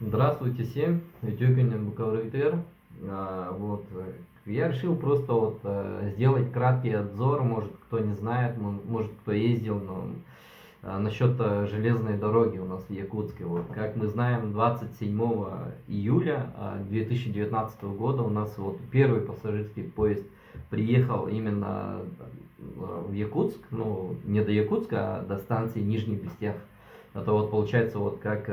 Здравствуйте всем, Тюкин Буковритер. Я решил просто сделать краткий обзор, может кто не знает, может кто ездил, но насчет железной дороги у нас в Якутске. Вот, как мы знаем, 27 июля 2019 года у нас вот первый пассажирский поезд приехал именно в Якутск, ну не до Якутска, а до станции Нижний Пестях. Это вот получается вот как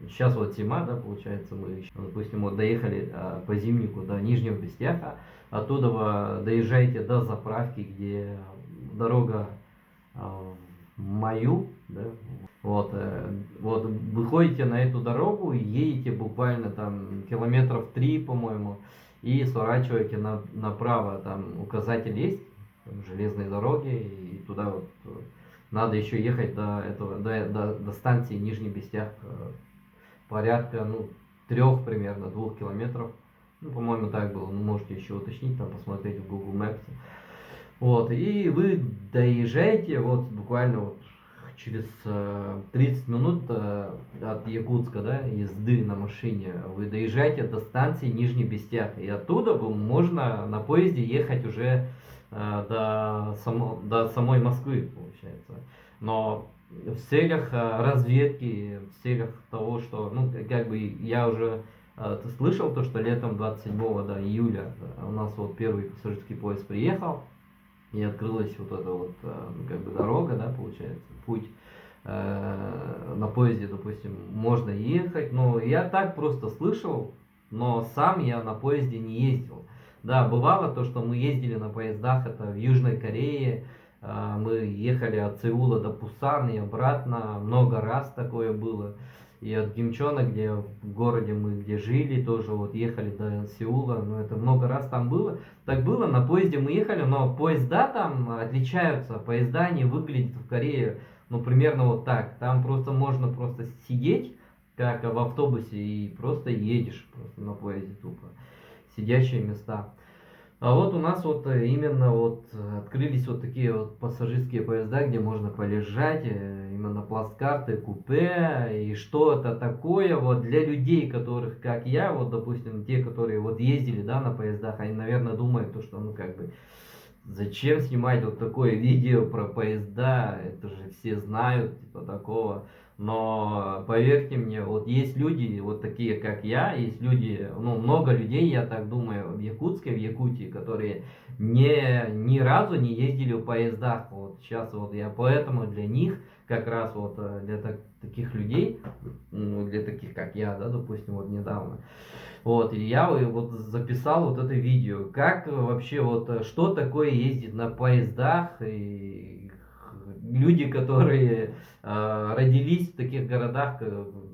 сейчас вот зима, да, получается, мы еще, допустим, вот доехали по зимнику до Нижнего Пестяха, оттуда вы доезжаете до заправки, где дорога в Маю, да, вот выходите на эту дорогу, едете буквально там километров 3, по-моему, и сворачиваете направо, там указатель есть, там, железной дороги, и туда вот надо еще ехать до станции Нижний Бестях, порядка, ну, 3 примерно, 2 километров. Ну, по-моему, так было. Ну, можете еще уточнить, там посмотреть в Google Maps. Вот, и вы доезжаете, вот, буквально вот через 30 минут от Якутска, да, езды на машине, вы доезжаете до станции Нижний Бестях, и оттуда можно на поезде ехать уже до самой Москвы, получается. Но в целях разведки, в целях того, что, ну, как бы я уже ты слышал то, что летом 27 июля у нас вот первый пассажирский поезд приехал, и открылась вот эта вот, ну, как бы дорога, да, получается, путь на поезде, допустим, можно ехать, но я так просто слышал, но сам я на поезде не ездил. Да, бывало то, что мы ездили на поездах, это в Южной Корее, мы ехали от Сеула до Пусана и обратно, много раз такое было. И от Гимчона, где в городе мы где жили, тоже вот ехали до Сеула, но это много раз там было. Так было, на поезде мы ехали, но поезда там отличаются, поезда не выглядят в Корее, ну, примерно вот так. Там просто можно просто сидеть, как в автобусе, и просто едешь просто на поезде тупо. Сидящие места. А вот у нас вот именно вот открылись вот такие вот пассажирские поезда, где можно полежать, именно плацкарты, купе, и что это такое вот для людей, которых, как я, вот, допустим, те, которые вот ездили, да, на поездах, они, наверное, думают, то, что, ну, как бы, зачем снимать вот такое видео про поезда, это же все знают, типа, такого. Но поверьте мне, вот есть люди, вот такие как я, есть люди, ну, много людей, я так думаю, в Якутске, в Якутии, которые ни разу не ездили в поездах. Вот сейчас вот я поэтому для них, как раз вот для таких людей, ну, для таких как я, да, допустим, вот недавно, вот, и я вот записал вот это видео, как вообще вот, что такое ездить на поездах, и люди, которые родились в таких городах,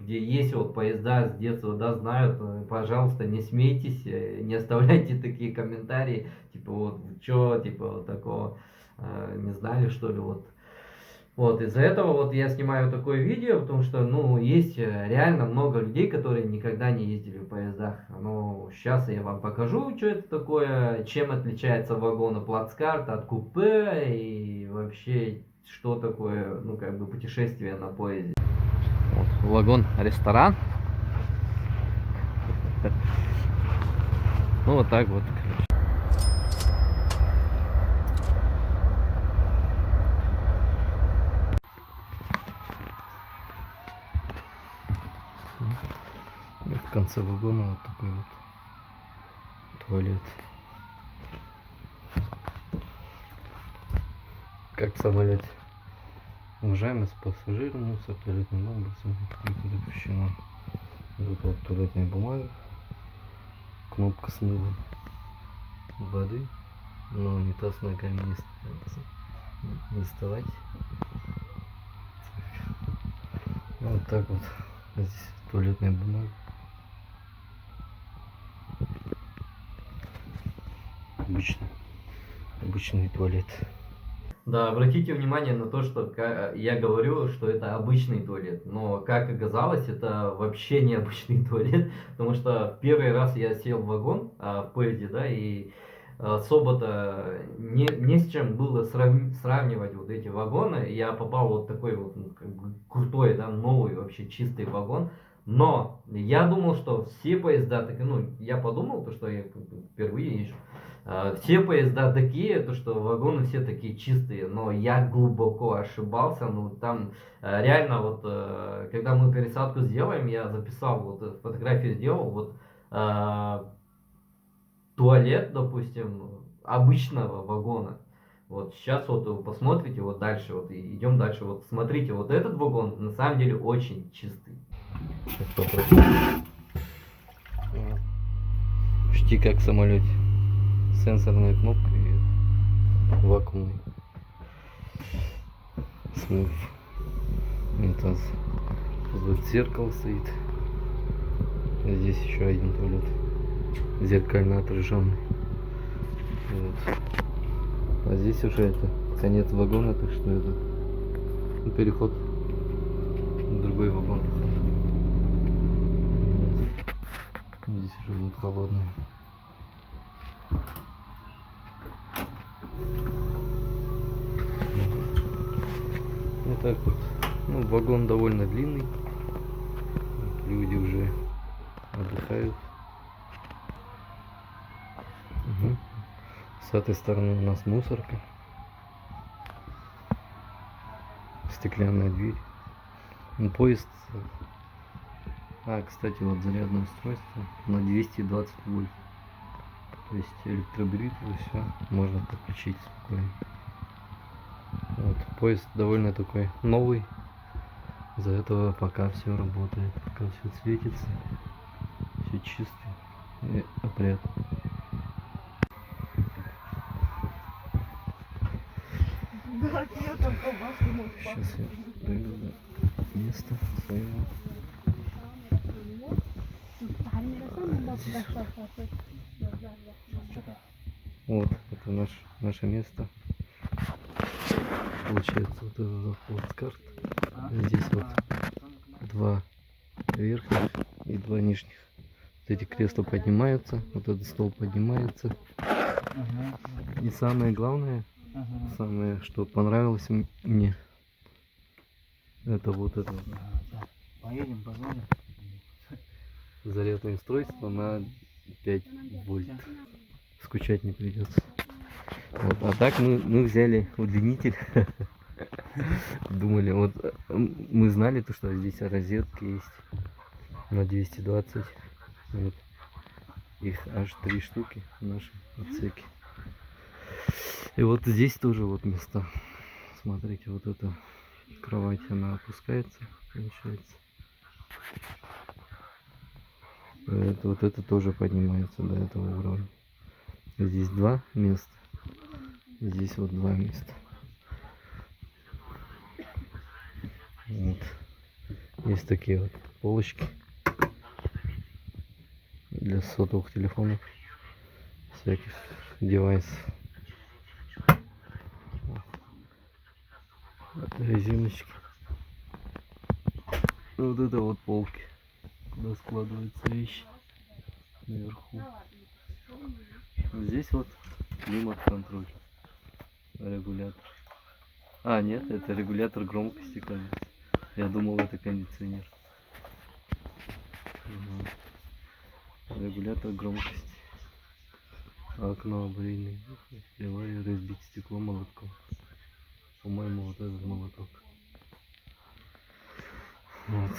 где есть вот поезда с детства, да, знают, пожалуйста, не смейтесь, не оставляйте такие комментарии, типа вот, чё, типа вот такого, не знали, что ли, вот. Вот, из-за этого вот я снимаю такое видео, потому что, ну, есть реально много людей, которые никогда не ездили в поездах. Ну, сейчас я вам покажу, что это такое, чем отличается вагон плацкарт от купе и вообще, что такое, ну, как бы путешествие на поезде. Вот, вагон-ресторан. Ну, вот так вот. В конце вагона вот такой вот туалет. Как в самолете. Уважаемые пассажиры, мусор, туалетный бумага, не допущено. Вот туалетная бумага, кнопка с мылом, воды, но унитаз ногами не вставать. Вот так вот. Здесь туалетная бумага. Обычный туалет. Да, обратите внимание на то, что я говорю, что это обычный туалет, но как оказалось, это вообще не обычный туалет, потому что в первый раз я сел в вагон в поезде, да, и особо-то не с чем было сравнивать вот эти вагоны. Я попал в вот такой вот, ну, как бы крутой, да, новый вообще чистый вагон, Но я думал, что все поезда, так, ну, я подумал, то, что я впервые езжу, все поезда такие, то, что вагоны все такие чистые, но я глубоко ошибался, ну, там реально вот, когда мы пересадку сделаем, я записал, вот, фотографию сделал, вот, туалет, допустим, обычного вагона. Вот сейчас вот вы посмотрите вот дальше, вот и идем дальше. Вот смотрите, вот этот вагон на самом деле очень чистый. Сейчас попробуем. Почти как в самолете. Сенсорная кнопка и вакуумный смыв унитаз. Вот зеркало стоит. Здесь еще один туалет. Зеркально отраженный. Вот. А здесь уже это конец вагона, так что это переход в другой вагон. Здесь уже будет холодно. Вот так вот. Ну, вагон довольно длинный. Люди уже отдыхают. Угу. С этой стороны у нас мусорка. Стеклянная дверь. Ну, поезд. Кстати, вот зарядное устройство на 220 вольт. То есть электробритву, все можно подключить спокойно. Вот, поезд довольно такой новый. Из-за этого пока все работает, пока все светится, все чисто и опрятно. Сейчас я дойду до места своего. Вот, это наше место. Получается, вот это плацкарт. Здесь вот 2 верхних и 2 нижних. Вот эти кресла поднимаются, вот этот стол поднимается. И самое главное, самое, что понравилось мне, это вот это. Поедем, позвоним. Зарядное устройство на 5 вольт. Скучать не придется. Вот. А так мы взяли удлинитель. Думали, вот мы знали то, что здесь розетки есть на 220. Вот. Их аж 3 штуки в нашем отсеке. И вот здесь тоже вот места. Смотрите, вот эта кровать, она опускается, получается. Вот это тоже поднимается до этого уровня. Здесь 2 места. Здесь вот 2 места. Вот. Есть такие вот полочки для сотовых телефонов, всяких девайсов. Это резиночки. Вот это вот полки, куда складываются вещи наверху. Здесь вот климат-контроль, регулятор. Нет, это регулятор громкости, кажется. Я думал, это кондиционер. Регулятор громкости. Окно аварийное. Авария, разбить стекло молотком. По-моему, вот этот молоток. Вот.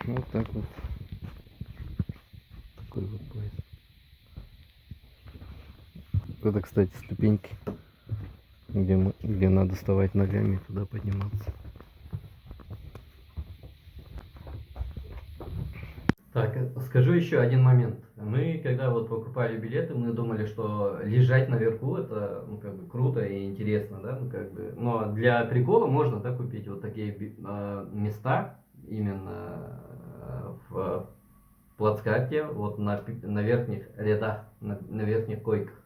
Вот так вот. Такой вот поезд. Это, кстати, ступеньки, где надо вставать ногами и туда подниматься. Так, скажу еще один момент. Мы, когда вот покупали билеты, мы думали, что лежать наверху это, ну, как бы круто и интересно, да, ну, как бы. Но для прикола можно, да, купить вот такие места именно в плацкарте, вот на верхних рядах, на верхних койках.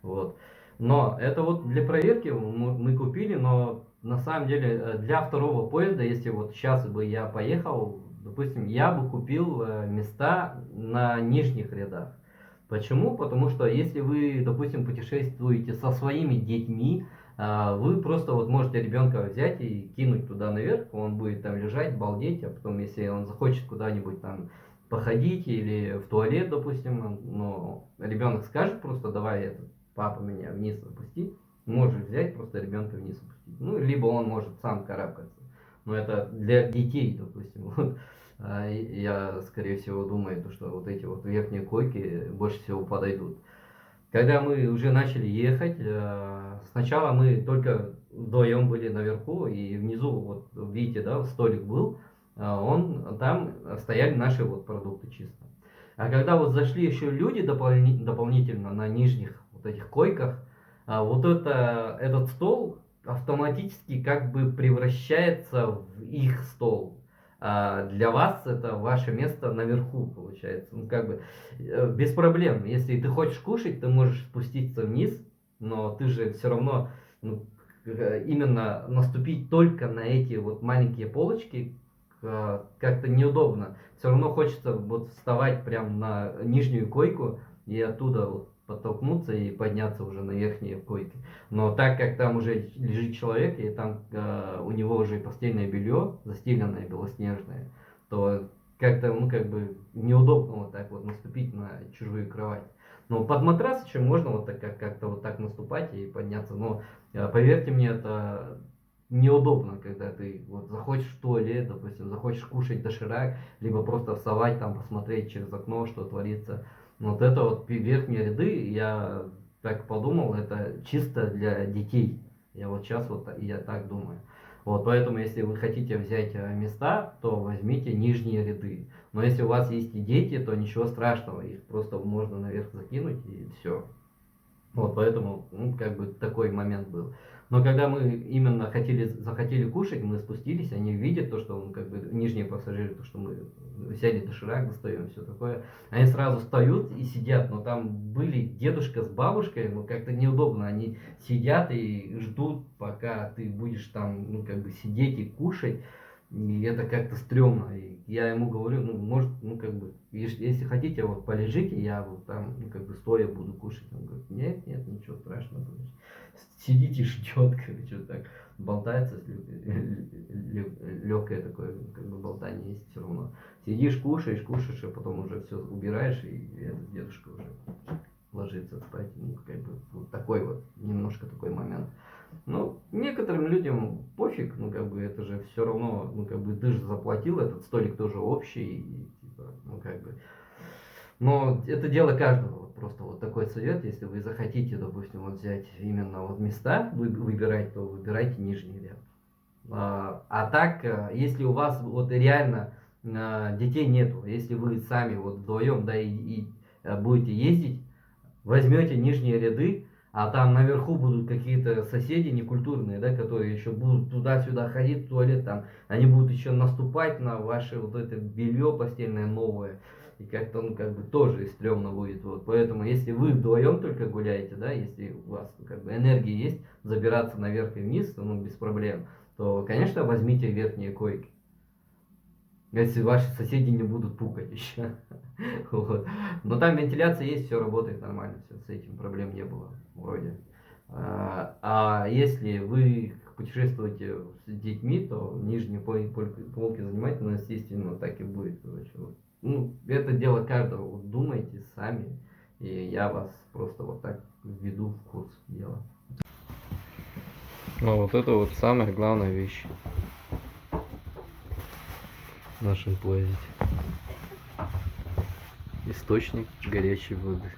Вот. Но это вот для проверки мы купили, но на самом деле для второго поезда, если вот сейчас бы я поехал, допустим, я бы купил места на нижних рядах. Почему? Потому что если вы, допустим, путешествуете со своими детьми, вы просто вот можете ребенка взять и кинуть туда наверх, он будет там лежать, балдеть, а потом, если он захочет куда-нибудь там походить или в туалет, допустим, но ребенок скажет просто, давай, папа меня вниз опусти, можешь взять просто ребенка вниз опустить. Ну, либо он может сам карабкаться. Но это для детей, допустим. Вот. Я, скорее всего, думаю, что вот эти вот верхние койки больше всего подойдут. Когда мы уже начали ехать, сначала мы только вдвоем были наверху, и внизу, вот видите, да, столик был, там стояли наши вот продукты чисто. А когда вот зашли еще люди дополнительно на нижних вот этих койках, вот этот стол автоматически как бы превращается в их стол. Для вас это ваше место наверху получается. Ну, как бы без проблем. Если ты хочешь кушать, ты можешь спуститься вниз, но ты же все равно ну, именно наступить только на эти вот маленькие полочки как-то неудобно. Все равно хочется вот вставать прям на нижнюю койку и оттуда вот подтолкнуться и подняться уже на верхние койки. Но так как там уже лежит человек, и там у него уже постельное белье, застеленное белоснежное, то как-то, ну, как бы неудобно вот так вот наступить на чужую кровать. Но под матрас еще можно вот так как-то вот так наступать и подняться. Но поверьте мне, это неудобно, когда ты вот захочешь в туалет, допустим, захочешь кушать доширак, либо просто вставать там, посмотреть через окно, что творится. Вот это вот верхние ряды, я так подумал, это чисто для детей. Я вот сейчас вот я так думаю. Вот, поэтому, если вы хотите взять места, то возьмите нижние ряды. Но если у вас есть и дети, то ничего страшного, их просто можно наверх закинуть и все. Вот, поэтому, ну, как бы такой момент был. Но когда мы именно захотели кушать, мы спустились, они видят то, что, ну, как бы, нижние пассажиры, то, что мы взяли доширак, достаем, все такое. Они сразу встают и сидят, но там были дедушка с бабушкой, ну, как-то неудобно, они сидят и ждут, пока ты будешь там, ну, как бы, сидеть и кушать. И это как-то стрёмно. И я ему говорю, ну, может, ну, как бы, если хотите, вот, полежите, я вот там, ну, как бы, стоя буду кушать. Он говорит, нет, нет, ничего страшного. Сидите, ждет, короче, так, болтается, легкое такое, как бы, болтание есть все равно. Сидишь, кушаешь, а потом уже все убираешь, и этот дедушка уже ложится спать. Ну, как бы, вот такой вот, немножко такой момент. Ну, некоторым людям пофиг, ну, как бы, это же все равно, ну, как бы, ты же заплатил, этот столик тоже общий, и, типа, ну, как бы. Но это дело каждого, вот просто вот такой совет, если вы захотите, допустим, вот взять именно вот места, выбирать, то выбирайте нижний ряд. А так, если у вас вот реально детей нету, если вы сами вот вдвоем, да, и будете ездить, возьмете нижние ряды, а там наверху будут какие-то соседи некультурные, да, которые еще будут туда-сюда ходить в туалет, там, они будут еще наступать на ваше вот это белье постельное новое, и как-то, ну, как бы тоже стрёмно будет, вот, поэтому, если вы вдвоем только гуляете, да, если у вас, как бы, энергия есть забираться наверх и вниз, то, ну, без проблем, то, конечно, возьмите верхние койки. Если ваши соседи не будут пукать еще. Вот. Но там вентиляция есть, все работает нормально, все, с этим проблем не было вроде. А если вы путешествуете с детьми, то нижние полки занимать, ну, естественно, так и будет. Короче. Вот. Ну, это дело каждого. Вот думайте сами, и я вас просто вот так введу в курс дела. Ну, вот это вот самая главная вещь в нашем поезде. Источник горячей воды.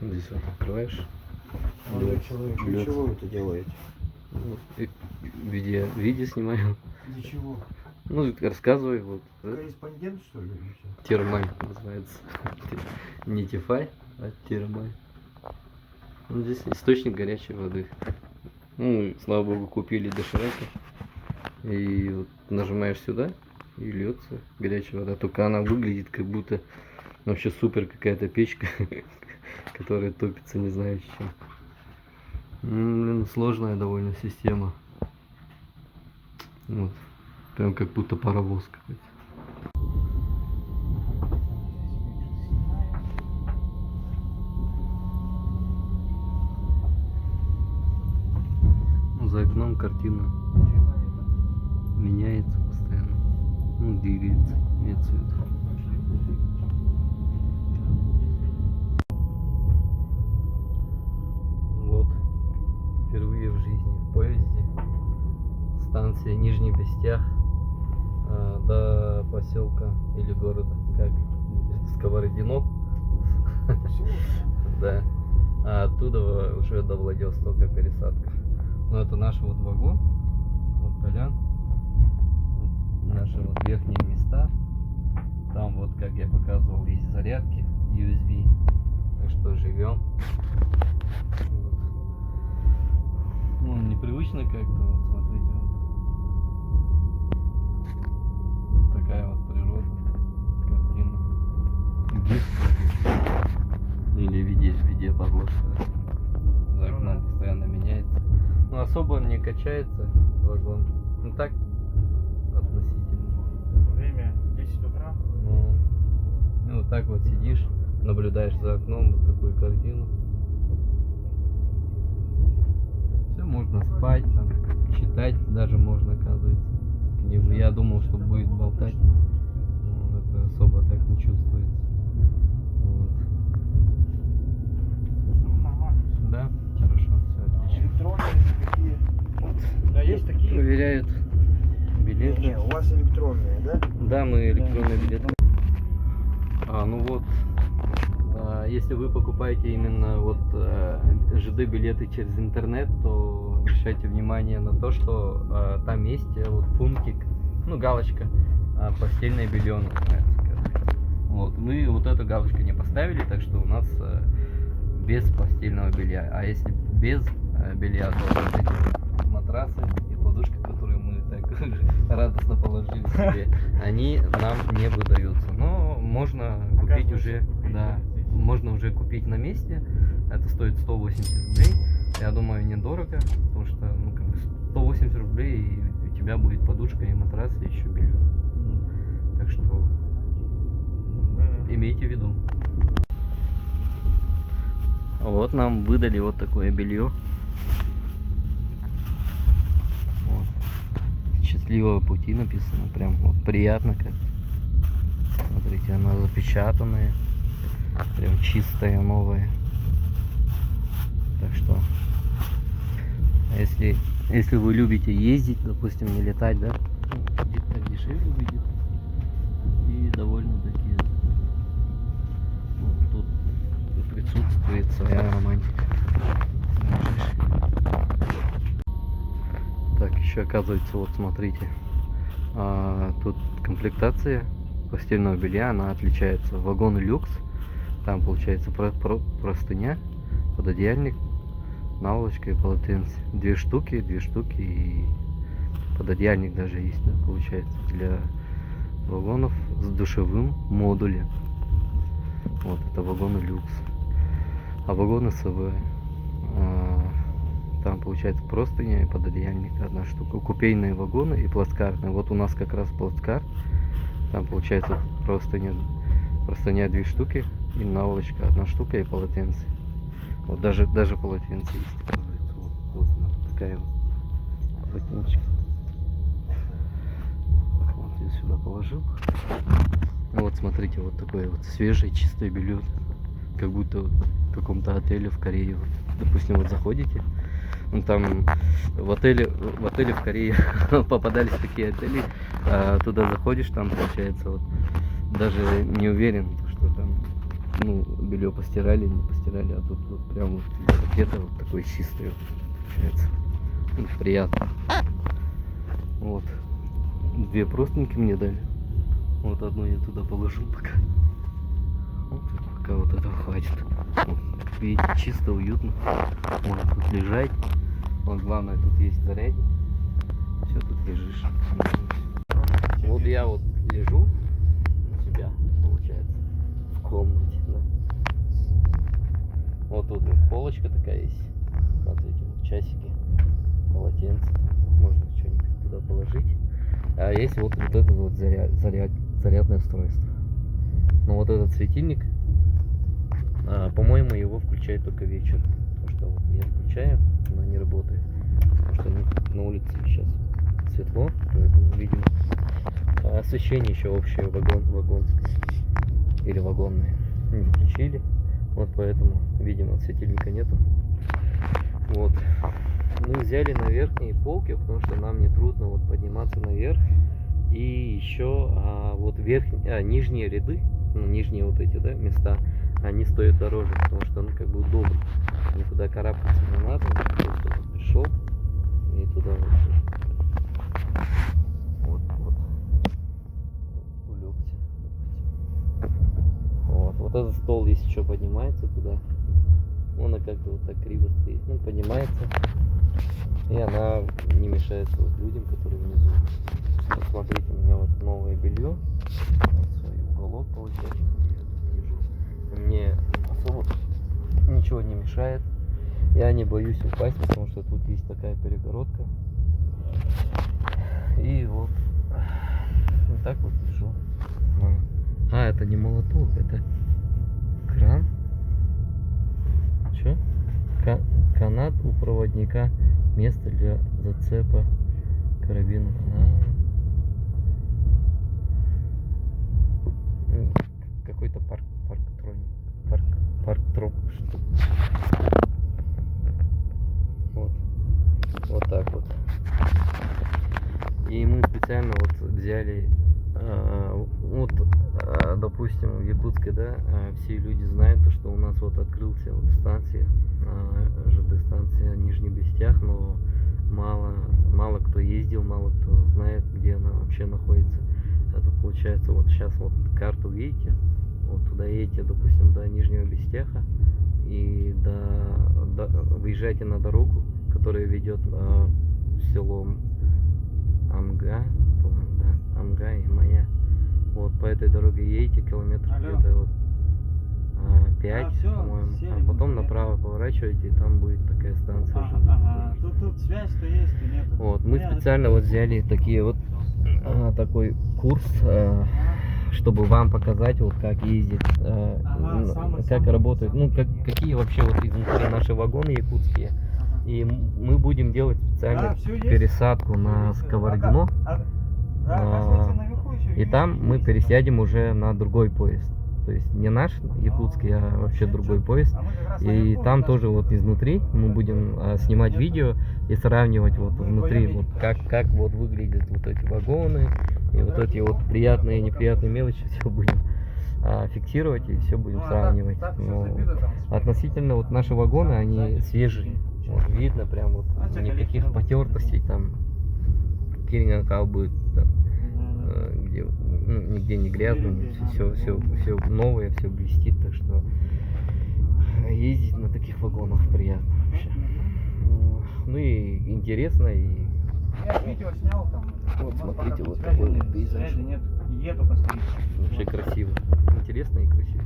Здесь вот открываешь. Молодой человек, для чего вы это делаете? Ну, видео снимаю. Для чего? Ну, рассказывай, вот. Корреспондент, что ли? Термаль называется. Не Тифай, а термаль. Ну, здесь источник горячей воды. Ну, слава богу, купили дошираки. И вот нажимаешь сюда, и льется горячая вода. Только она выглядит как будто вообще супер какая-то печка, которая топится не знаю чем. Блин, сложная довольно система. Вот. Прям как будто паровоз какой-то. картина меняется постоянно. Ну, двигается, имеется в виду. Вот, впервые в жизни в поезде. Станция Нижний Бестях до поселка или города, как Сковородино. Да. А оттуда уже до Владивостока пересадка. Ну, это наш вот вагон. Вот Толян. Вот наши вот верхние места. Там вот, как я показывал, есть зарядки USB. Так что живем. Вот. Ну, непривычно как-то, вот смотрите. Вот. Такая вот природа. Картина. Или видеоподложка. За окном постоянно меняется. Ну, особо он не качается, вагон. Ну так, относительно. Время 10 утра. Ну, вот так вот сидишь, наблюдаешь за окном вот такую картину. Все, можно спать, там, читать даже можно, оказывается. Книгу. Я думал, что будет болтать. Но это особо так не чувствуется. Вот. Ну, нормально. Да, хорошо, все отлично. Электронные какие? Да, есть такие. Проверяют билеты. Не, у вас электронные, да? Да, мы электронные билеты. Ну вот, если вы покупаете именно вот ЖД билеты через интернет, то обращайте внимание на то, что там есть вот пунктик, ну галочка, постельное белье называется. Вот, мы вот эту галочку не поставили, так что у нас без постельного белья. А если без белья, то вот эти матрасы и подушки, которые мы так радостно положили себе, они нам не выдаются. Но можно купить уже, да, можно уже купить на месте. Это стоит 180 рублей. Я думаю, недорого, потому что, ну, как бы 180 рублей, и у тебя будет подушка и матрас, и еще белье. Так что имейте в виду. Вот нам выдали вот такое белье. Вот. Счастливого пути написано. Прям вот приятно как. Смотрите, она запечатанная. Прям чистая, новая. Так что, если вы любите ездить, допустим, не летать, да, где-то так дешевле выйдет. И довольно-таки вот тут присутствует своя романтика. Так, еще оказывается, вот смотрите, тут комплектация постельного белья, она отличается. Вагон люкс, там получается простыня, пододеяльник, наволочка и полотенце. Две штуки и пододеяльник даже есть, да, получается, для вагонов с душевым модулем. Вот это вагоны люкс. А вагоны СВ, там получается простыня и пододеяльник одна штука. Купейные вагоны и плацкартные. Вот у нас как раз плацкарт. Там получается простыня две штуки и наволочка одна штука и полотенце. Вот даже полотенце есть, оказывается. Вот она, такая вот полотенчик. Вот я сюда положил. Вот смотрите, вот такое вот свежее чистое белье, как будто в каком-то отеле в Корее. Вот, допустим, вот заходите, ну, там в отеле в Корее попадались такие отели, туда заходишь, там получается вот даже не уверен, что там, ну, белье постирали, не постирали, а тут вот прям вот где-то вот такое чистое получается. Ну, приятно. Вот. Две простыньки мне дали. Вот одну я туда положу пока. Вот, пока вот этого хватит. Вот, видите, чисто, уютно. Можно тут лежать. Вот главное, тут есть зарядник. Все, тут лежишь. Вот я вот лежу у себя, получается, в комнате, да. Вот тут вот полочка такая есть. Смотрите, вот часики, полотенце. Можно что-нибудь туда положить. А есть вот этот вот зарядное устройство. Но вот этот светильник, по-моему, его включают только вечером. Потому что вот я включаю, она не работает. Потому что на улице сейчас светло, поэтому, видимо, освещение еще общее вагонское или вагонное не включили. Вот поэтому, видимо, светильника нету. Вот. Мы взяли на верхние полки, потому что нам не трудно вот подниматься наверх. И еще вот нижние ряды, ну, нижние вот эти, да, места, они стоят дороже, потому что, ну, как бы удобно. Никуда карабкаться не надо, просто вот пришел и туда вот улегся. Вот этот стол, если что, поднимается туда. Он как-то вот так криво стоит. Ну, поднимается. И она не мешает вот людям, которые внизу. Вот смотрите, у меня вот новое белье. Вот свой уголок получается. Я лежу. Мне особо ничего не мешает. Я не боюсь упасть, потому что тут есть такая перегородка. И вот так вот лежу. Это не молоток, это кран. Че? Канат у проводника. Место для зацепа карабина. Какой-то парктроп. Что? Вот так вот. И мы специально вот взяли, допустим, в Якутске, да, все люди знают, что у нас вот открылся вот станция, ЖД-станция Нижний Бестях, но мало кто ездил, мало кто знает, где она вообще находится. Это получается, вот сейчас вот карту видите, вот туда едете, допустим, до Нижнего Бестяха и выезжаете на дорогу, которая ведет в село Амга, по-моему, да, Амга и Мая. Вот по этой дороге едете километров где-то вот 5, по-моему, а потом направо поворачиваете, и там будет такая станция. Тут связь-то есть, и нет. Вот, мы специально вот взяли такие вот такой курс, чтобы вам показать, вот как ездить, как работают, ну какие вообще вот изнутри наши вагоны якутские. И мы будем делать специально пересадку на Сковородино. И там мы пересядем уже на другой поезд. То есть не наш якутский, а вообще другой поезд. И там тоже вот изнутри мы будем снимать видео и сравнивать вот внутри, вот как вот выглядят вот эти вагоны. И вот эти вот приятные и неприятные мелочи все будем фиксировать и все будем сравнивать. Но относительно вот наши вагоны, они свежие. Вот, видно прям вот никаких потертостей там. Киринганкал будет там, где нигде не грязно, все новое, все блестит, так что ездить на таких вагонах приятно вообще. Ну и интересно, и я видео снял там. вот смотрите, вот такой вот пейзаж. Нет, еду постоит. Вообще красиво, интересно и красиво.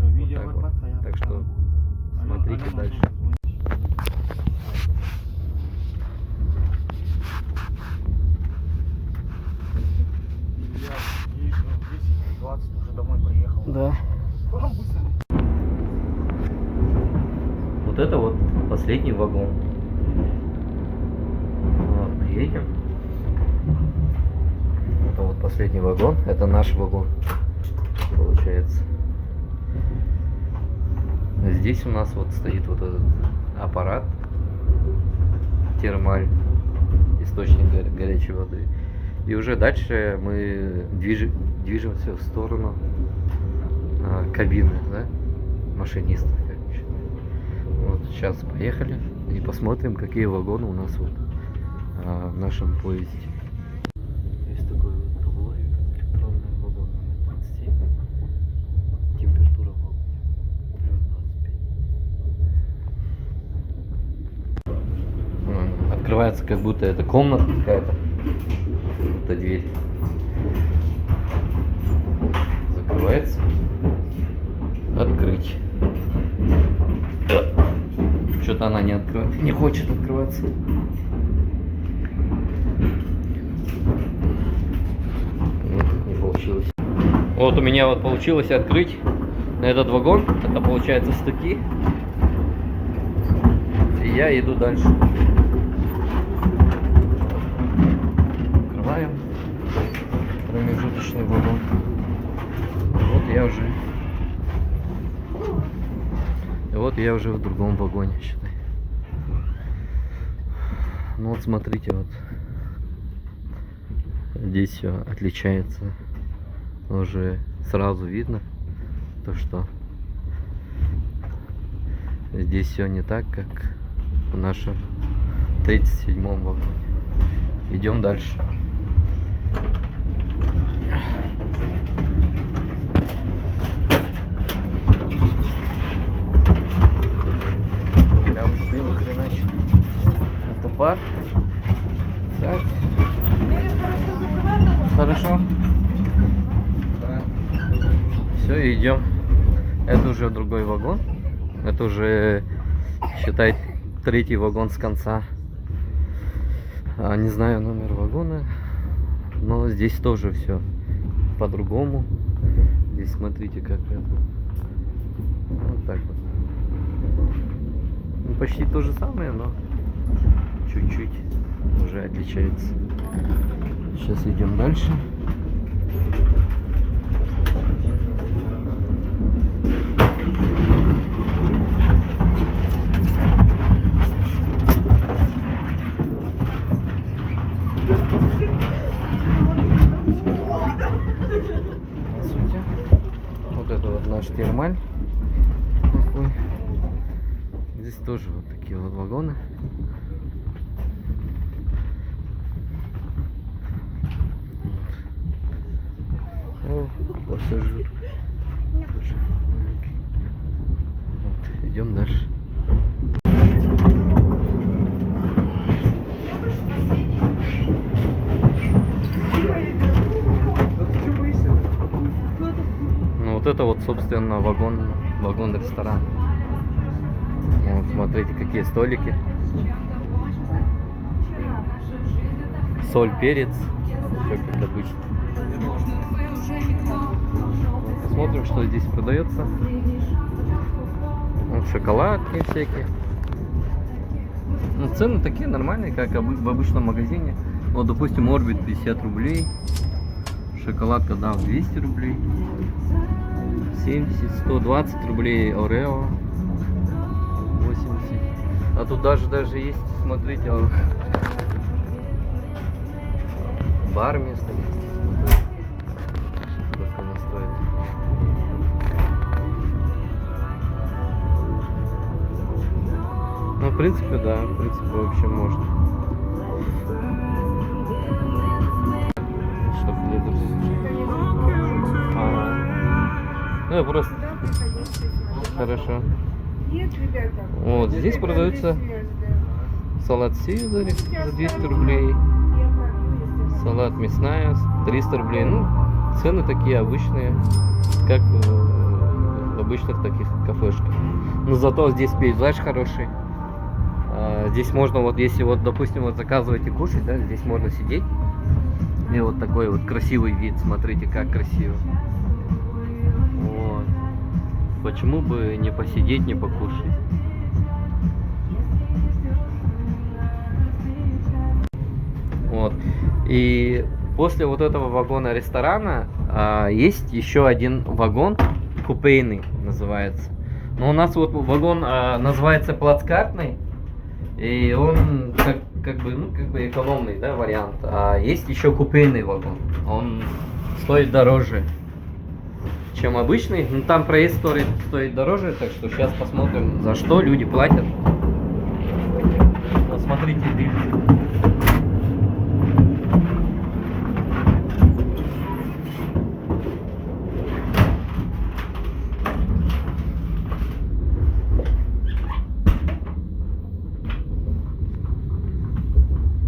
Вот так вот. Так что смотрите дальше. Я 10-20 уже домой приехал. Да. Вот это вот последний вагон. Вот, едем. Это вот последний вагон. Это наш вагон, получается. Здесь у нас вот стоит вот этот аппарат термаль, источник горячей воды. И уже дальше мы движемся в сторону кабины, да, машиниста. Вот сейчас поехали и посмотрим, какие вагоны у нас вот в нашем поезде. Есть такой вот табло, электронный вагон номер 27. Температура в вагоне плюс 25. Открывается, как будто это комната какая-то. Это дверь. Закрывается. Открыть. Что-то она не хочет открываться. Нет, не получилось. Вот у меня вот получилось открыть этот вагон. Это получается стыки. И я иду дальше. обычный вагон. Вот я уже... И вот я уже в другом вагоне, считай. Ну вот смотрите, вот. Здесь все отличается. Уже сразу видно, то что здесь все не так, как в нашем 37-м вагоне. Идем дальше. Прям блин, хреначе. Это бар. Так. Хорошо. Да. Все, идем. Это уже другой вагон. Это уже, считай, третий вагон с конца. Не знаю номер вагона, но здесь тоже все по-другому. Здесь смотрите, как это. Вот так вот. Ну, почти то же самое, но чуть-чуть уже отличается. Сейчас идем дальше. Здравствуйте. Вот это вот наш термаль. Такой. Здесь тоже вот такие вот вагоны. О, пассажир. Вот, идем дальше. Ну вот это вот, собственно, вагон-ресторан. Вот, смотрите, какие столики. Соль, перец. Все как обычно. Посмотрим, что здесь продается. Вот шоколадки всякие. Ну, цены такие нормальные, как в обычном магазине. Вот, допустим, Орбит 50 рублей. Шоколадка, да, 200 рублей. 70, 120 рублей Орео. 80. А тут даже есть, смотрите, бар место есть. Сколько она стоит. Ну, в принципе, да, в принципе, вообще можно. Что хлеб? Ну, я просто... Хорошо. Нет, ребята. Вот, здесь продается салат Сизарь за 200 рублей. Салат мясная 300 рублей. Ну, цены такие обычные, как в обычных таких кафешках. Но зато здесь пейзаж хороший. Здесь можно, вот если вот, допустим, вот заказывать и кушать, да, здесь можно сидеть. И вот такой вот красивый вид. Смотрите, как красиво. Вот. Почему бы не посидеть, не покушать? Вот. И после вот этого вагона ресторана есть еще один вагон, купейный называется. Но у нас вот вагон называется плацкартный, и он как бы экономный, да, вариант. А есть еще купейный вагон. Он стоит дороже, чем обычный. Ну, там проезд стоит дороже, так что сейчас посмотрим, за что люди платят. Вот смотрите,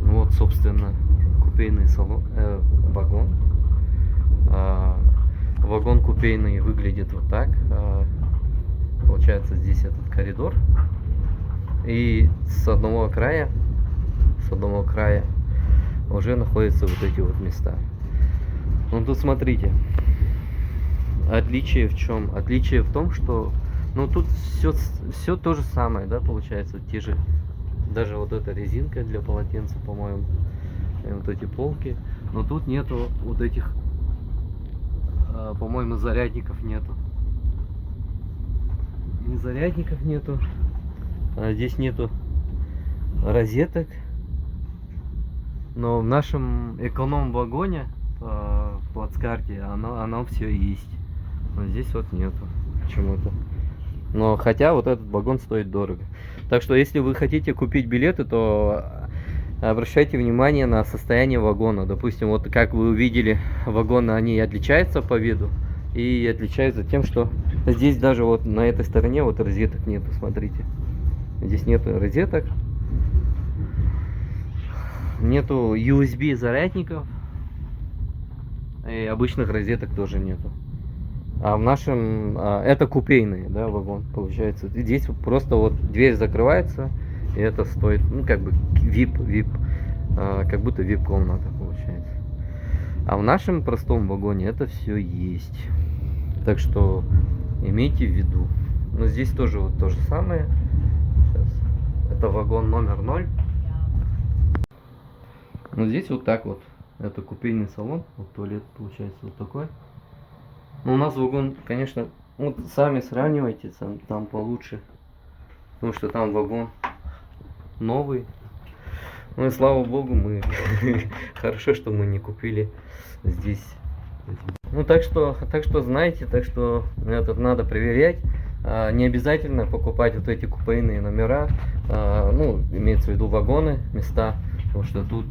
вот, собственно, купейный вагон. Вагон купейный выглядит вот так. Получается, здесь этот коридор. И с одного края уже находятся вот эти вот места. Ну тут смотрите. Отличие в чем? Отличие в том, что ну тут все то же самое, да, получается, те же. Даже вот эта резинка для полотенца, по-моему. И вот эти полки. Но тут нету вот этих по-моему, зарядников нету. Ни зарядников нету. Здесь нету розеток. Но в нашем эконом-вагоне в плацкарте оно все есть. Но здесь вот нету почему-то. Но хотя вот этот вагон стоит дорого. Так что если вы хотите купить билеты, то обращайте внимание на состояние вагона. Допустим, вот как вы увидели, вагоны, они отличаются по виду. И отличаются тем, что здесь даже вот на этой стороне вот розеток нету, смотрите. Здесь нету розеток. Нету USB зарядников. И обычных розеток тоже нету. А в нашем это купейный, да, вагон получается. Здесь просто вот дверь закрывается, и это стоит, ну, как бы VIP, как будто VIP комната получается. А в нашем простом вагоне это все есть. Так что имейте в виду. Но здесь тоже вот то же самое. Сейчас. Это вагон номер 0. Но здесь вот так вот. Это купейный салон. Вот туалет получается вот такой. Но у нас вагон, конечно, вот сами сравнивайте, там получше. Потому что там вагон новый. Ну и слава богу, мы хорошо, что мы не купили здесь. Ну так что знаете, так что этот надо проверять. Не обязательно покупать вот эти купейные номера. Ну, имеется в виду вагоны, места. Потому что тут...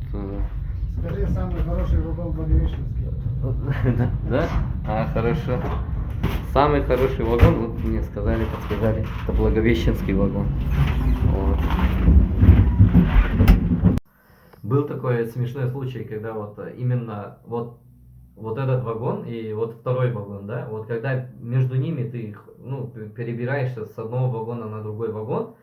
Скажи, самый хороший вагон Благовещенский. Да? Хорошо. Самый хороший вагон, вот мне сказали, подсказали, это Благовещенский вагон. Вот. Был такой смешной случай, когда вот именно вот этот вагон и вот второй вагон, да, вот когда между ними ты, ну, перебираешься с одного вагона на другой вагон,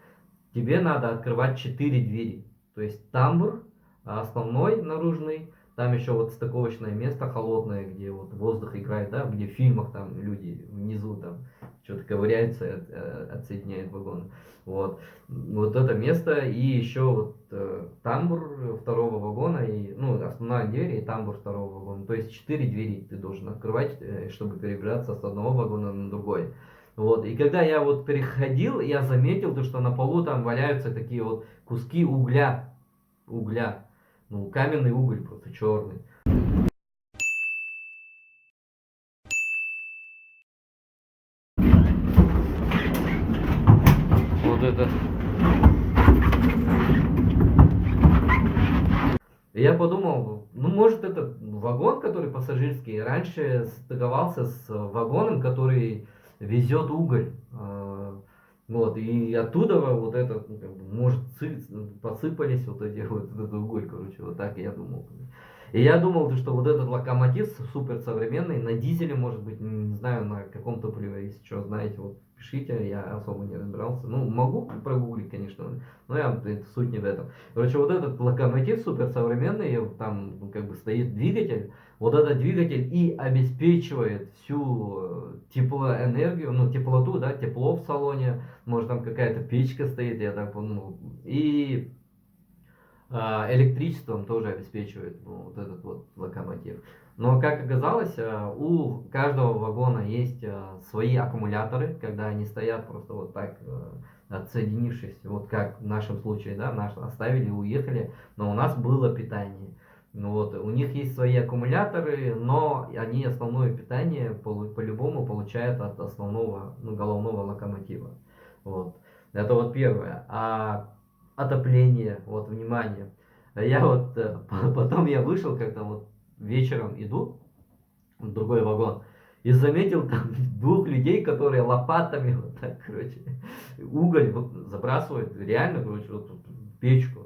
тебе надо открывать 4 двери. То есть тамбур, основной, наружный, там еще вот стыковочное место холодное, где вот воздух играет, да, где в фильмах там люди внизу там что-то ковыряются, отсоединяют вагон. Вот это место, и еще вот тамбур второго вагона, и, ну, основная дверь и тамбур второго вагона. То есть 4 двери ты должен открывать, чтобы перебираться с одного вагона на другой. Вот, и когда я вот переходил, я заметил, то, что на полу там валяются такие вот куски угля. Ну, каменный уголь просто черный. Вот это. Я подумал, ну, может, это вагон, который пассажирский, раньше стыковался с вагоном, который везет уголь. Вот, и оттуда вот этот, ну, как бы, может, посыпались вот эти вот этот уголь, короче, вот так я думал. И я думал, что вот этот локомотив супер современный, на дизеле, может быть, не знаю, на каком топливе, если что, знаете, вот пишите, я особо не разбирался. Ну, могу прогуглить, конечно, но это суть не в этом. Короче, вот этот локомотив супер современный, там, ну, как бы стоит двигатель, вот этот двигатель и обеспечивает всю теплоэнергию, ну, теплоту, да, тепло в салоне, может, там какая-то печка стоит, я так понял, и электричеством тоже обеспечивает, ну, вот этот вот локомотив. Но, как оказалось, у каждого вагона есть свои аккумуляторы, когда они стоят просто вот так, отсоединившись, вот как в нашем случае, да, наш оставили, уехали, но у нас было питание. Ну вот, у них есть свои аккумуляторы, но они основное питание по-любому получают от основного, ну, головного локомотива. Вот. Это вот первое. А отопление, вот, внимание. Я вот, потом я вышел, как-то вот вечером иду в другой вагон, и заметил там 2 людей, которые лопатами вот так, короче, уголь вот забрасывают, реально, короче, вот в печку.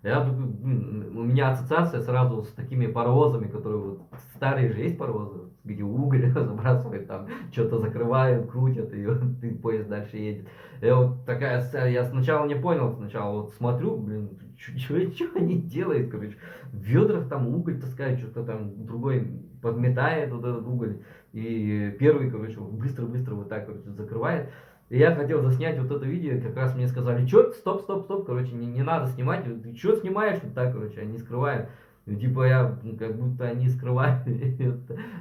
Я, у меня ассоциация сразу с такими паровозами, которые вот, старые же есть паровозы, где уголь забрасывают, там что-то закрывают, крутят, и, вот, и поезд дальше едет. Я вот такая, я сначала не понял, сначала вот смотрю, блин, что они делают, короче, в ведрах там уголь таскают, что-то там другой подметает вот этот уголь, и первый, короче, быстро-быстро вот так, короче, закрывает. И я хотел заснять вот это видео, как раз мне сказали, что, стоп, короче, не надо снимать, ты что снимаешь вот так, короче, они скрывают. И, типа я, ну, как будто они скрывают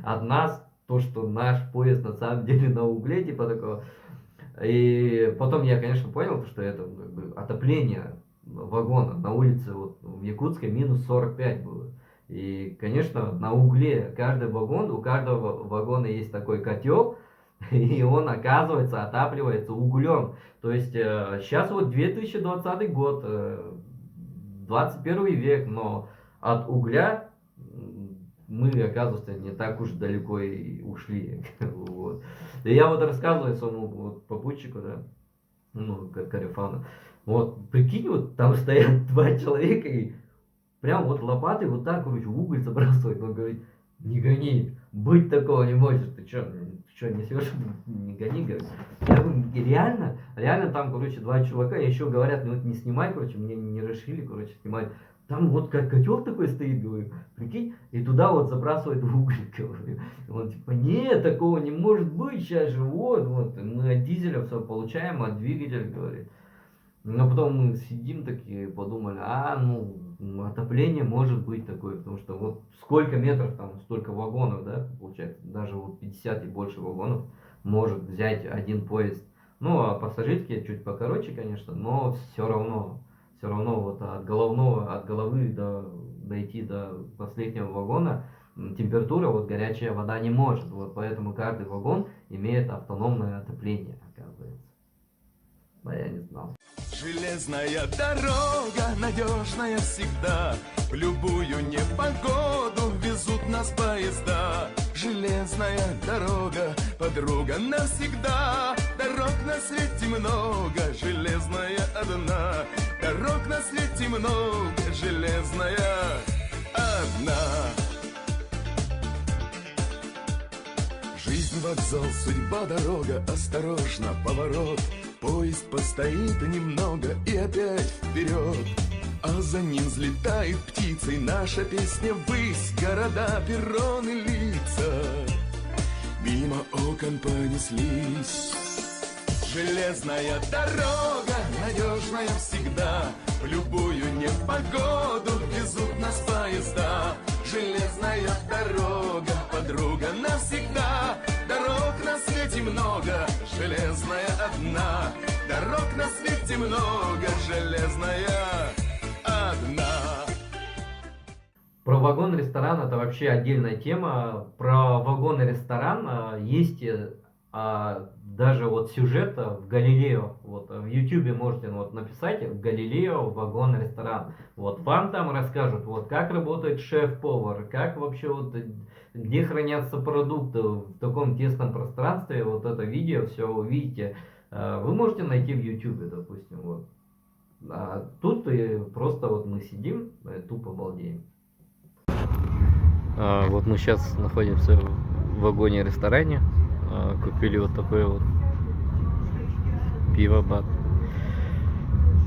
от нас то, что наш поезд на самом деле на угле, типа такого. И потом я, конечно, понял, что это как бы отопление вагона. На улице вот, в Якутске минус 45 было. И, конечно, на угле каждый вагон, у каждого вагона есть такой котел, и он, оказывается, отапливается углем. То есть сейчас вот 2020 год, 21 век, но от угля мы, оказывается, не так уж далеко и ушли. Вот. И я вот рассказываю своему вот, попутчику, да, ну, Карифану, вот, прикинь, вот там стоят два человека и прям вот лопатой вот так, короче, уголь забрасывает. Он говорит, не гони, быть такого не может. Ты что несешь? Не гони, говорит. Я говорю, реально там, короче, два чувака, еще говорят, ну вот не снимай, короче, мне не решили, короче, снимать. Там вот как котел такой стоит, говорю, прикинь, и туда вот забрасывает уголь, говорю. Он типа, нет, такого не может быть, сейчас же вот, мы от дизеля все получаем, от двигателя, говорит. Но потом мы сидим такие, подумали, ну, отопление может быть такое, потому что вот сколько метров там, столько вагонов, да, получается, даже вот 50 и больше вагонов может взять один поезд. Ну, а пассажирские чуть покороче, конечно, но все равно вот от головы дойти до последнего вагона температура, вот горячая вода не может, вот поэтому каждый вагон имеет автономное отопление, оказывается. Да, я не знал. Железная дорога, надежная всегда. В любую непогоду везут нас поезда. Железная дорога, подруга навсегда. Дорог на свете много, железная одна. Дорог на свете много, железная одна. Жизнь, вокзал, судьба, дорога, осторожно, поворот. Поезд постоит немного и опять вперед. А за ним взлетает птицей наша песня ввысь. Города, перроны, лица мимо окон понеслись. Железная дорога, надежная всегда. В любую непогоду везут нас поезда. Железная дорога, подруга навсегда. Дорог на свете много, железная одна. Дорог на свете много, железная одна. Про вагон-ресторан это вообще отдельная тема. Про вагон-ресторан есть даже вот сюжет в Галилео. Вот в Ютубе можете вот написать Галилео вагон-ресторан. Вот вам там расскажут, вот как работает шеф-повар, как вообще вот где хранятся продукты в таком тесном пространстве. Вот это видео все увидите. Вы можете найти в Ютубе, допустим, вот. А тут просто вот мы сидим, тупо балдеем. Вот мы сейчас находимся в вагоне-ресторане. Купили вот такое вот пиво бат.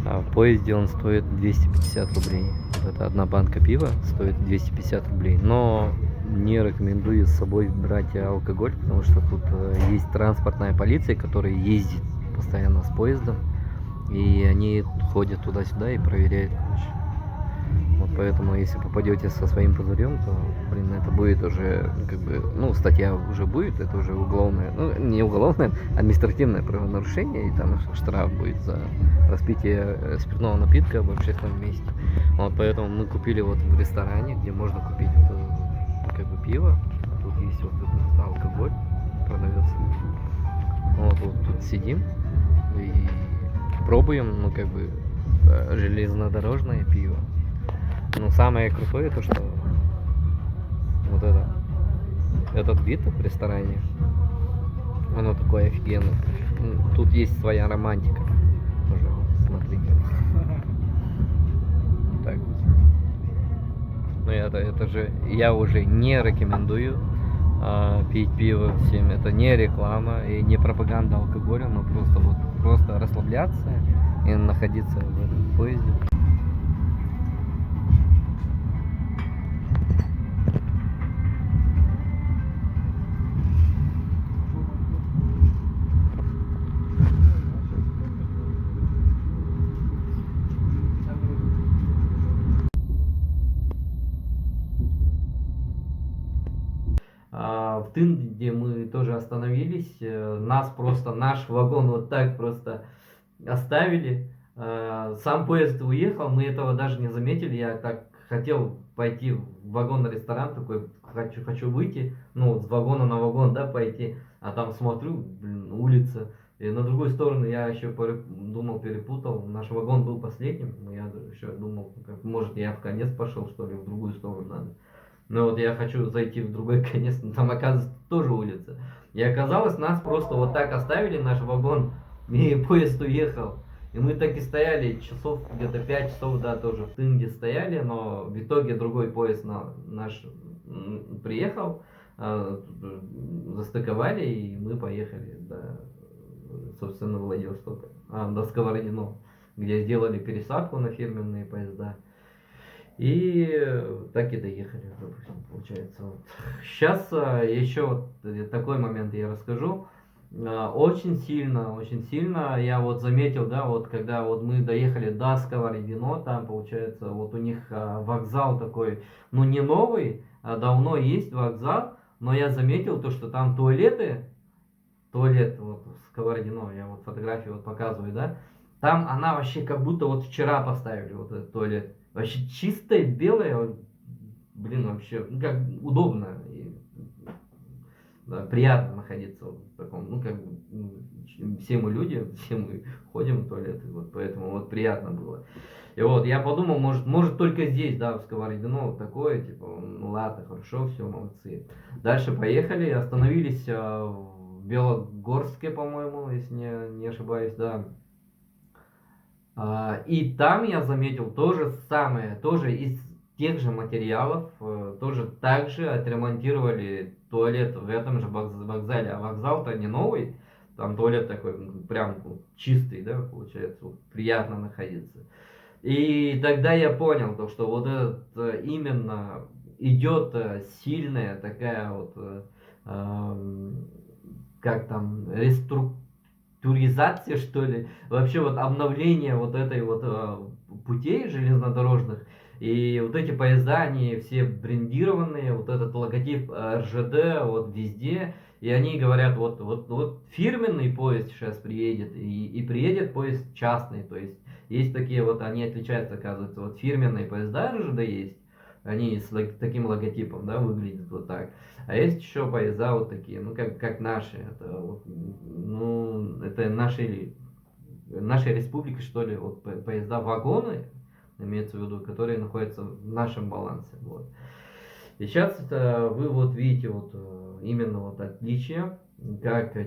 А в поезде он стоит 250 рублей. Это одна банка пива стоит 250 рублей. Но не рекомендую с собой брать алкоголь, потому что тут есть транспортная полиция, которая ездит постоянно с поездом. И они ходят туда-сюда и проверяют, короче. Вот поэтому, если попадете со своим пузырем, то, блин, это будет уже, как бы, ну, статья уже будет, это уже уголовное, ну, не уголовное, административное правонарушение, и там штраф будет за распитие спиртного напитка в общественном месте. Вот поэтому мы купили вот в ресторане, где можно купить вот, как бы, пиво, тут есть вот этот алкоголь, продается. Вот тут сидим и пробуем, ну, как бы, железнодорожное пиво. Но самое крутое то, что вот этот вид в ресторане, оно такое офигенное. Тут есть своя романтика. Пожалуйста, смотрите. Так. Ну это же я уже не рекомендую пить пиво всем. Это не реклама и не пропаганда алкоголя, но просто расслабляться и находиться в этом поезде. В Тынде мы тоже остановились, нас просто, наш вагон вот так просто оставили. Сам поезд уехал, мы этого даже не заметили. Я так хотел пойти в вагон-ресторан, такой, хочу выйти, ну, с вагона на вагон, да, пойти. А там смотрю, блин, улица. И на другую сторону я еще думал, перепутал. Наш вагон был последним. Я еще думал, может, я в конец пошел, что ли, в другую сторону надо. Но вот я хочу зайти в другой конец, но там оказывается тоже улица. И оказалось, нас просто вот так оставили, наш вагон, и поезд уехал. И мы так и стояли, часов где-то 5 часов, да, тоже в Тынде стояли, но в итоге другой поезд наш приехал, застыковали, и мы поехали до, собственно, Владивостока, до Сковородино, где сделали пересадку на фирменные поезда. И так и доехали, допустим, получается. Вот. Сейчас еще вот такой момент я расскажу. Очень сильно я вот заметил, да, вот когда вот мы доехали до Сковородино, там получается вот у них вокзал такой, ну не новый, а давно есть вокзал, но я заметил то, что там туалет вот в Сковородино, я вот фотографию вот показываю, да, там она вообще как будто вот вчера поставили вот этот туалет, вообще чистая белая, блин, вообще, ну как удобно. Да, приятно находиться в таком, ну, как бы, все мы люди, все мы ходим в туалет, вот, поэтому вот приятно было. И вот, я подумал, может только здесь, да, в Сковородино вот такое, типа, ну ладно, хорошо, все, молодцы. Дальше поехали, остановились в Белогорске, по-моему, если не ошибаюсь, да. И там я заметил то же самое, тоже из тех же материалов, тоже так же отремонтировали туалет в этом же вокзале. А вокзал-то не новый, там туалет такой прям чистый, да, получается, вот, приятно находиться. И тогда я понял, то, что вот этот именно идет сильная такая вот, как там, реструктуризация, что ли, вообще вот обновление вот этой вот путей железнодорожных. И вот эти поезда, они все брендированные, вот этот логотип РЖД вот везде. И они говорят, вот фирменный поезд сейчас приедет, и приедет поезд частный. То есть такие вот, они отличаются, оказывается, вот фирменные поезда РЖД есть, они с таким логотипом, да, выглядят вот так. А есть еще поезда вот такие, ну как наши, это вот, ну, это нашей республики, что ли, вот поезда, вагоны, имеется в виду, которые находятся в нашем балансе. Вот. И сейчас вы вот видите вот именно вот отличия,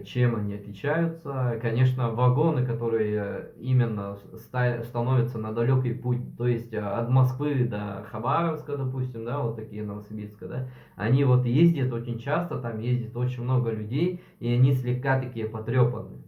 чем они отличаются. Конечно, вагоны, которые именно становятся на далекий путь, то есть от Москвы до Хабаровска, допустим, да, вот такие Новосибирска, да, они вот ездят очень часто, там ездит очень много людей, и они слегка такие потрепанные.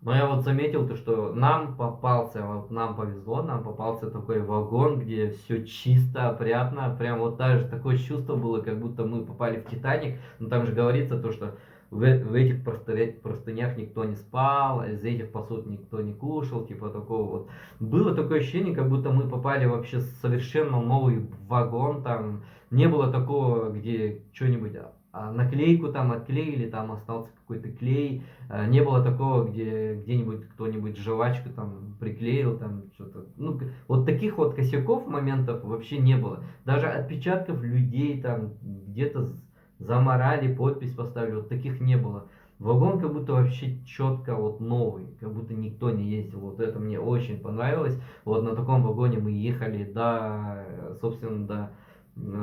Но я вот заметил то, что нам повезло, нам попался такой вагон, где все чисто, опрятно, прям вот даже такое чувство было, как будто мы попали в Титаник. Но там же говорится то, что в этих простынях никто не спал, из этих посуд никто не кушал, типа такого вот. Было такое ощущение, как будто мы попали вообще в совершенно новый вагон, там не было такого, где что-нибудь... наклейку там отклеили, там остался какой-то клей, не было такого, где где-нибудь кто-нибудь жвачку там приклеил, там что-то, ну, вот таких вот косяков, моментов вообще не было, даже отпечатков людей там где-то заморали, подпись поставили, вот таких не было. Вагон как будто вообще четко вот новый, как будто никто не ездил, вот это мне очень понравилось, вот на таком вагоне мы ехали собственно, до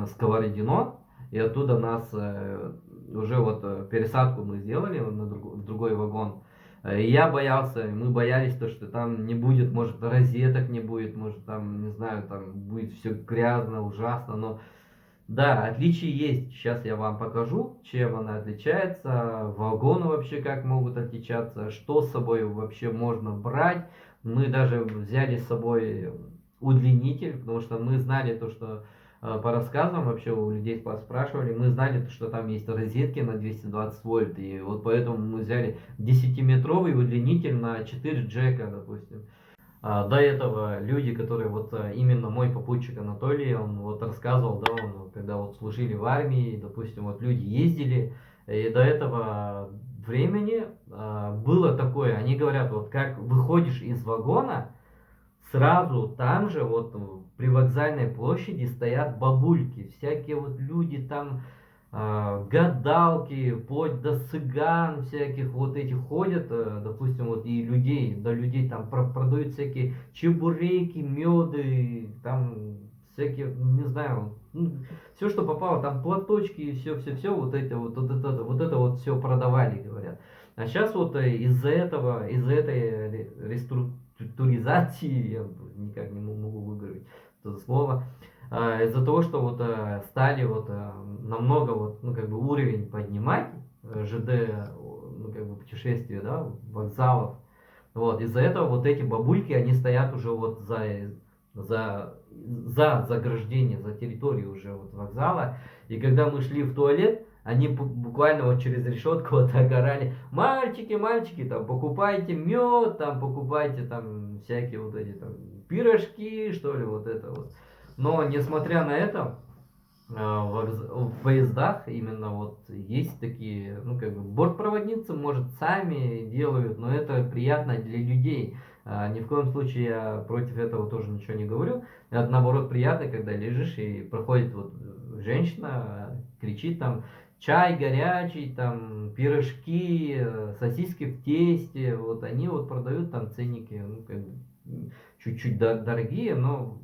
Сковородино. И оттуда нас уже вот пересадку мы сделали в другой вагон. И я боялся, мы боялись то, что там не будет, может, розеток не будет, может, там, не знаю, там будет все грязно, ужасно, но да, отличия есть. Сейчас я вам покажу, чем она отличается, вагоны вообще как могут отличаться, что с собой вообще можно брать. Мы даже взяли с собой удлинитель, потому что мы знали то, что по рассказам вообще у людей спрашивали, мы знали, что там есть розетки на 220 вольт, и вот поэтому мы взяли 10-метровый удлинитель на 4 джека, допустим. До этого люди, которые вот именно мой попутчик Анатолий, он вот рассказывал, да, он когда вот вот служили в армии, допустим, вот люди ездили, и до этого времени было такое, они говорят, вот как выходишь из вагона, сразу там же, вот при вокзальной площади стоят бабульки, всякие вот люди там, гадалки, вплоть до цыган всяких вот этих ходят, допустим, вот и людей, до людей там продают всякие чебуреки, меды, там всякие, не знаю, все, что попало, там платочки и все, вот это вот все продавали, говорят. А сейчас вот из-за этой реструктуризации, я никак не могу выговорить это слово, из-за того, что вот стали вот намного вот, ну, как бы уровень поднимать ЖД, ну, как бы путешествия, да, вокзалов, вот, из-за этого вот эти бабульки, они стоят уже вот за заграждение, за территорию уже вот вокзала, и когда мы шли в туалет, они буквально вот через решетку вот так орали: мальчики, мальчики, там покупайте мед, там покупайте там всякие вот эти там пирожки, что ли, вот это вот. Но несмотря на это, в поездах именно вот есть такие, ну, как бы бортпроводницы, может, сами делают, но это приятно для людей. Ни в коем случае я против этого тоже ничего не говорю. Это наоборот приятно, когда лежишь и проходит вот женщина, кричит там: чай горячий, там пирожки, сосиски в тесте. Вот они вот продают там ценники, ну, как бы чуть-чуть дорогие, но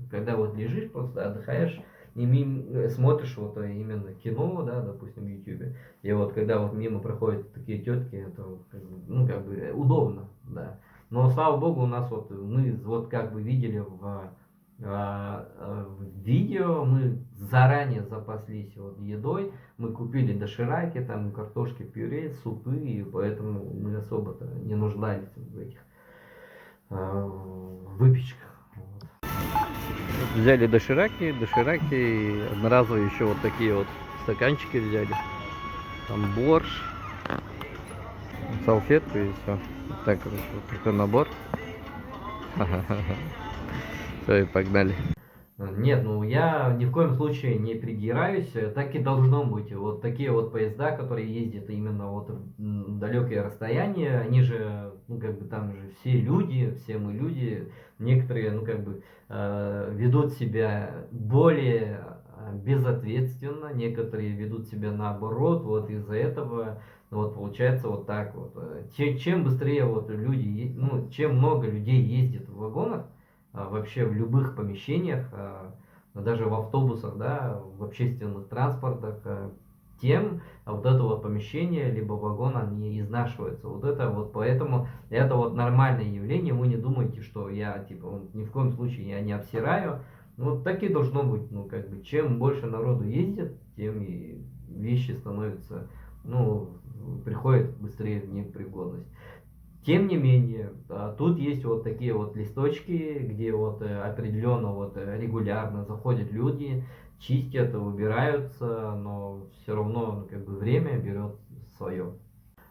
когда вот лежишь, просто отдыхаешь, и смотришь вот именно кино, да, допустим, в YouTube, и вот когда вот мимо проходят такие тетки, это, ну, как бы удобно, да. Но слава богу, у нас вот мы вот как бы видели в видео, мы заранее запаслись вот едой, мы купили дошираки, там картошки пюре, супы, и поэтому мы особо-то не нуждались в этих выпечках. Взяли дошираки, и одноразовые еще вот такие вот стаканчики взяли. Там борщ, салфетку и все. Вот так, короче, вот такой набор. Все, и погнали. Нет, ну я ни в коем случае не придираюсь, так и должно быть. Вот такие вот поезда, которые ездят именно вот в далекие расстояния, они же, ну, как бы там же все мы люди, некоторые, ну, как бы ведут себя более безответственно, некоторые ведут себя наоборот, вот из-за этого вот получается вот так вот. Чем быстрее вот люди, ну, чем много людей ездит в вагонах, вообще в любых помещениях, даже в автобусах, да, в общественных транспортах, тем вот это вот помещение, либо вагон, они изнашиваются. Вот это вот, поэтому это вот нормальное явление. Вы не думайте, что я, типа, ни в коем случае я не обсираю. Вот так и должно быть. Ну, как бы, чем больше народу ездит, тем и вещи становятся, ну, приходят быстрее в непригодность. Тем не менее, тут есть вот такие вот листочки, где вот определенно вот регулярно заходят люди, чистят, убираются, но все равно, ну, как бы время берет свое.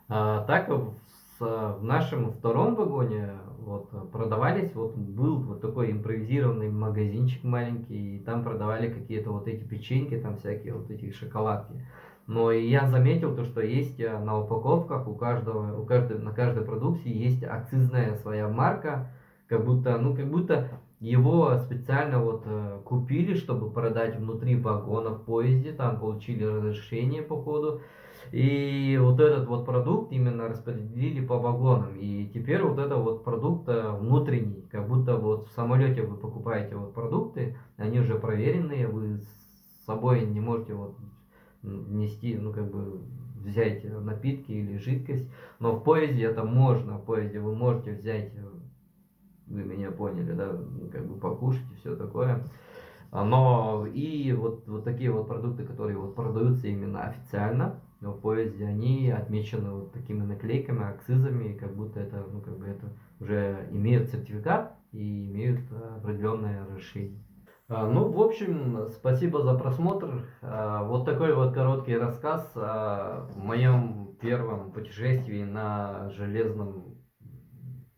Так в нашем втором вагоне вот продавались, вот был вот такой импровизированный магазинчик маленький, и там продавали какие-то вот эти печеньки, там всякие вот эти шоколадки. Но и я заметил то, что есть на упаковках на каждой продукции есть акцизная своя марка, как будто его специально вот купили, чтобы продать внутри вагона в поезде, там получили разрешение по ходу. И вот этот вот продукт именно распределили по вагонам. И теперь вот это вот продукт внутренний, как будто вот в самолете вы покупаете вот продукты, они уже проверенные, вы с собой не можете вот нести, ну, как бы взять напитки или жидкость, но в поезде это можно, в поезде вы можете взять, вы меня поняли, да, как бы покушать и все такое. Но и вот такие вот продукты, которые вот продаются именно официально в поезде, они отмечены вот такими наклейками, акцизами, как будто это, ну, как бы это уже имеют сертификат и имеют определенное разрешение. Ну, в общем, спасибо за просмотр. Вот такой вот короткий рассказ о моем первом путешествии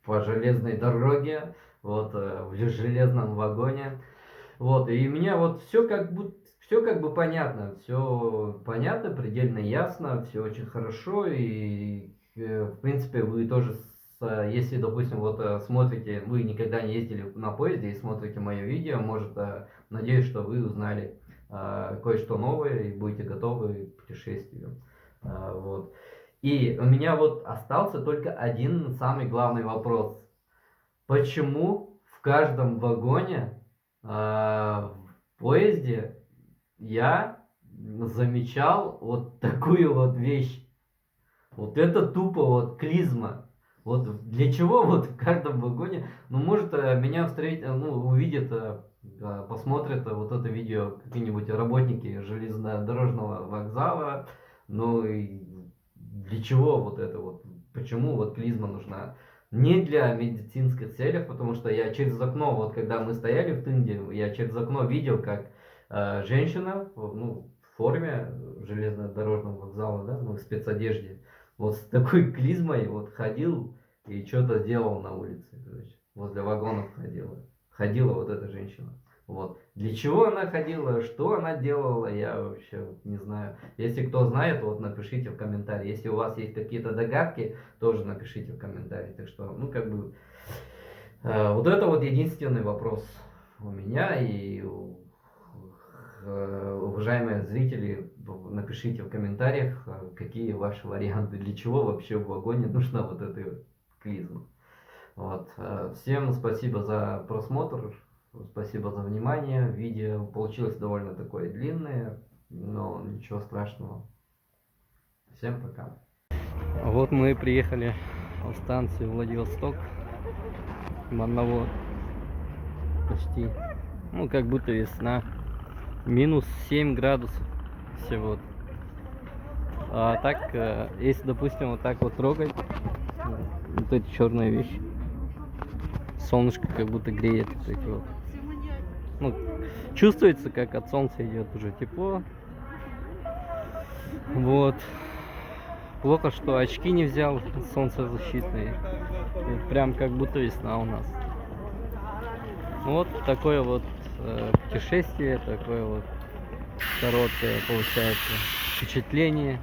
по железной дороге, вот, в железном вагоне. Вот, и меня вот все как будто все как бы понятно, все понятно, предельно ясно, все очень хорошо, и в принципе вы тоже, если, допустим, вот смотрите, вы никогда не ездили на поезде и смотрите мое видео, может, надеюсь, что вы узнали кое-что новое и будете готовы к путешествию. Вот. И у меня вот остался только один самый главный вопрос. Почему в каждом вагоне в поезде я замечал вот такую вот вещь? Вот это тупо вот клизма. Вот для чего вот в каждом вагоне, ну может меня встретит, ну увидит, посмотрят вот это видео какие-нибудь работники железнодорожного вокзала, ну и для чего вот это вот, почему вот клизма нужна? Не для медицинских целей, потому что я через окно, вот когда мы стояли в Тынде, я через окно видел, как женщина, ну, в форме железнодорожного вокзала, да, ну, в спецодежде, вот с такой клизмой вот ходил и что-то делал на улице, короче, возле вагонов ходила вот эта женщина. Вот. Для чего она ходила, что она делала, я вообще не знаю. Если кто знает, вот напишите в комментарии. Если у вас есть какие-то догадки, тоже напишите в комментарии. Так что, ну как бы, вот это вот единственный вопрос у меня. И уважаемые зрители, напишите в комментариях, какие ваши варианты, для чего вообще в вагоне нужна вот эта клизма. Вот. Всем спасибо за просмотр. Спасибо за внимание. Видео получилось довольно такое длинное, но ничего страшного. Всем пока. Вот мы приехали в станцию Владивосток. Одного почти, ну как будто весна. Минус 7 градусов всего. А так, если, допустим, вот так вот трогать, вот эти черные вещи, солнышко как будто греет вот эти вот. Ну, чувствуется, как от солнца идет уже тепло. Вот. Плохо, что очки не взял солнцезащитные. Вот прям как будто весна у нас. Вот такое вот путешествие, такое вот короткое получается впечатление.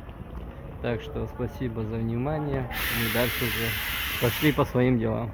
Так что спасибо за внимание. Мы дальше уже пошли по своим делам.